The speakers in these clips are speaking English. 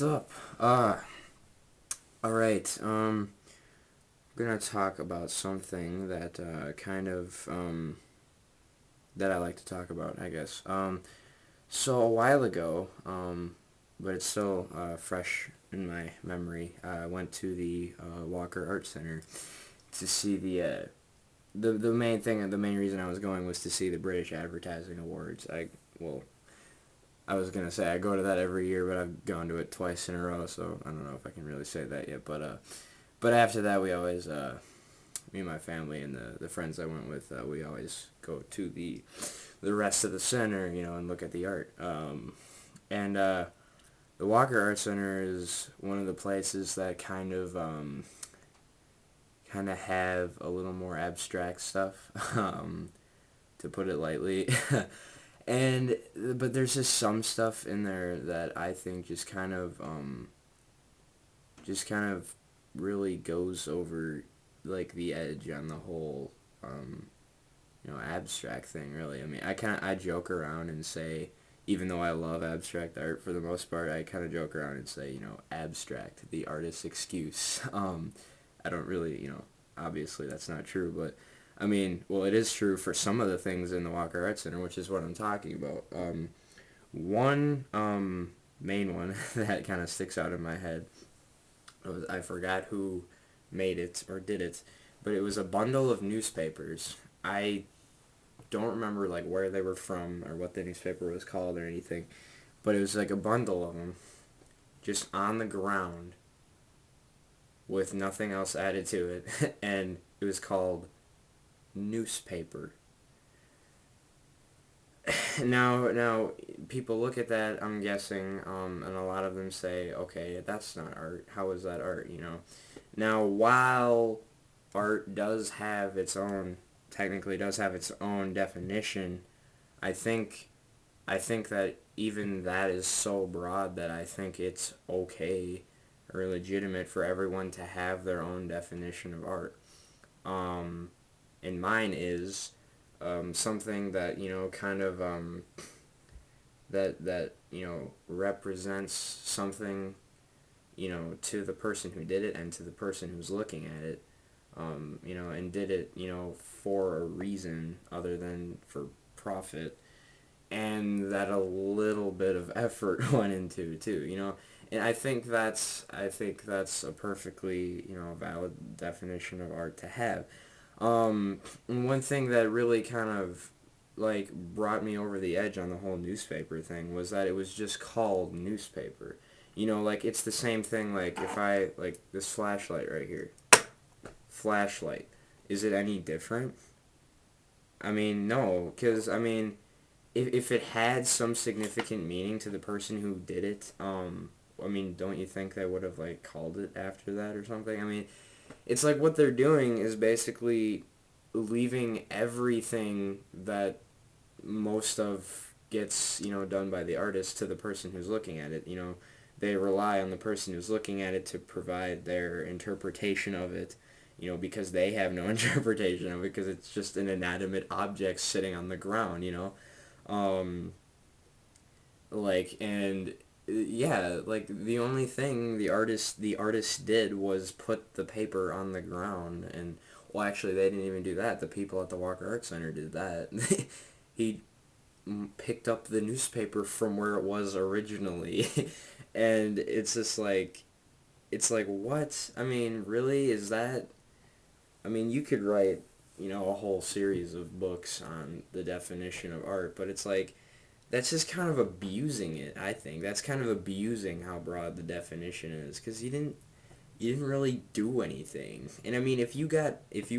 What's up? Alright, I'm gonna talk about something that, that I like to talk about, I guess. So a while ago, but it's still, fresh in my memory, I went to the, Walker Art Center to see the the main reason I was going was to see the British Advertising Awards. Well, I was gonna say I go to that every year, but I've gone to it twice in a row, so I don't know if I can really say that yet. But after that, we always, me and my family and the friends I went with, we always go to the rest of the center, and look at the art. And the Walker Art Center is one of the places that kind of have a little more abstract stuff, to put it lightly. And but there's just some stuff in there that I think just kind of really goes over like the edge on the whole abstract thing. Really, I mean, I joke around and say, even though I love abstract art for the most part, I kind of joke around and say, abstract, the artist's excuse. I don't really, obviously that's not true, but I mean, well, it is true for some of the things in the Walker Art Center, which is what I'm talking about. One main one that kind of sticks out in my head was, I forgot who made it or did it, but it was a bundle of newspapers. I don't remember like where they were from or what the newspaper was called or anything, but it was like a bundle of them just on the ground with nothing else added to it, and it was called newspaper. Now, people look at that, I'm guessing, and a lot of them say, okay, that's not art. How is that art, Now, while art does have its own, technically does have its own definition, I think, I think that even that is so broad that I think it's okay or legitimate for everyone to have their own definition of art. Um, and mine is something that represents something to the person who did it and to the person who's looking at it, and did it for a reason other than for profit, and that a little bit of effort went into too, and I think that's a perfectly valid definition of art to have. One thing that really kind of like brought me over the edge on the whole newspaper thing was that it was just called newspaper. Like it's the same thing. Like if I like this flashlight right here, flashlight, is it any different? I mean, no, because I mean, if it had some significant meaning to the person who did it, I mean, don't you think they would have like called it after that or something? I mean, it's like what they're doing is basically leaving everything that most of gets done by the artist to the person who's looking at it. They rely on the person who's looking at it to provide their interpretation of it, because they have no interpretation of it because it's just an inanimate object sitting on the ground. Um, like and yeah, like the only thing the artist did was put the paper on the ground. And well, actually they didn't even do that. The people at the Walker Art Center did that. He picked up the newspaper from where it was originally. And it's like what? I mean, really, is that? I mean, you could write a whole series of books on the definition of art, but it's like that's just kind of abusing it. I think that's kind of abusing how broad the definition is, because you didn't really do anything. And I mean, if you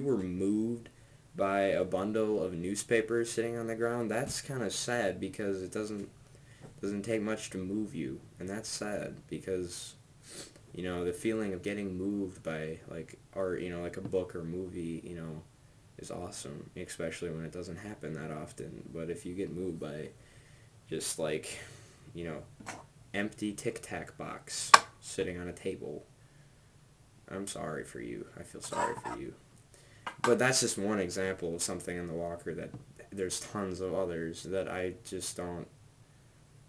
were moved by a bundle of newspapers sitting on the ground, that's kind of sad, because it doesn't take much to move you, and that's sad because the feeling of getting moved by like art, like a book or movie, is awesome, especially when it doesn't happen that often. But if you get moved by just like, you know, empty Tic Tac box sitting on a table, I'm sorry for you. I feel sorry for you. But that's just one example of something in the Walker there's tons of others that I just don't.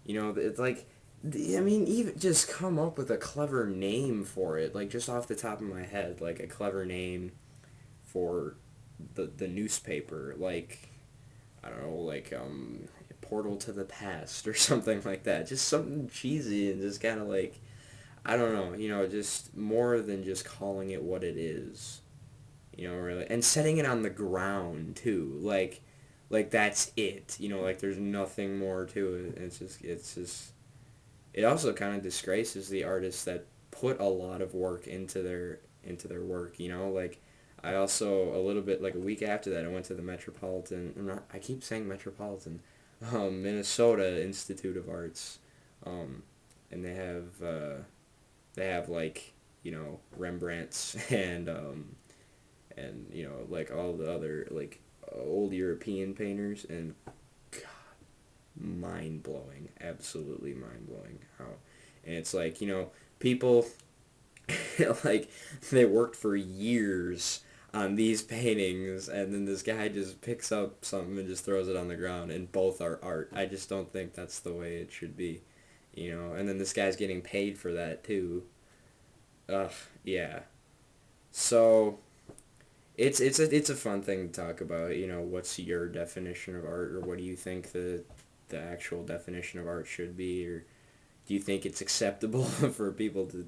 It's like I mean, even just come up with a clever name for it, like just off the top of my head, like a clever name for the newspaper, like I don't know, like Portal to the Past or something like that. Just something cheesy and just kind of like I don't know, just more than just calling it what it is, really, and setting it on the ground too, like that's it, like there's nothing more to it. It's just it also kind of disgraces the artists that put a lot of work into their work. Like I also a little bit like a week after that I went to the I keep saying Metropolitan, Minnesota Institute of Arts, um, and they have like Rembrandts and like all the other like old European painters and mind blowing, absolutely mind blowing how, and it's like people like they worked for years on these paintings and then this guy just picks up something and just throws it on the ground and both are art. I just don't think that's the way it should be, and then this guy's getting paid for that too. Ugh, yeah. So it's a fun thing to talk about. What's your definition of art, or what do you think the actual definition of art should be, or do you think it's acceptable for people to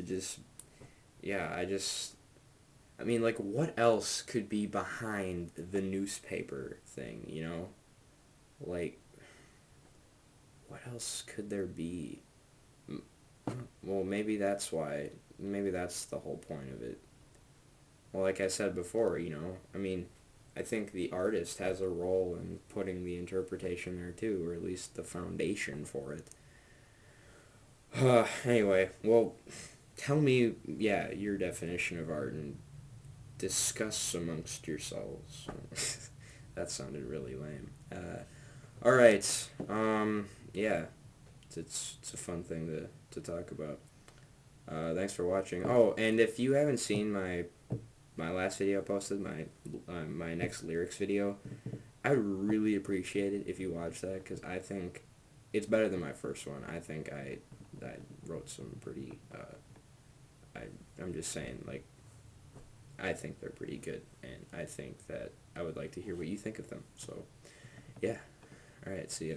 just yeah, I mean like what else could be behind the newspaper thing, Like what else could there be? Well, maybe that's the whole point of it. Well, like I said before, I mean, I think the artist has a role in putting the interpretation there too, or at least the foundation for it. Anyway, well, tell me, yeah, your definition of art and discuss amongst yourselves. That sounded really lame. All right. Yeah, it's a fun thing to talk about. Thanks for watching. Oh, and if you haven't seen my last video I posted, my next lyrics video, I would really appreciate it if you watch that because I think it's better than my first one. I think I wrote some pretty. I I'm just saying like I think they're pretty good, and I think that I would like to hear what you think of them. So yeah, all right, see ya.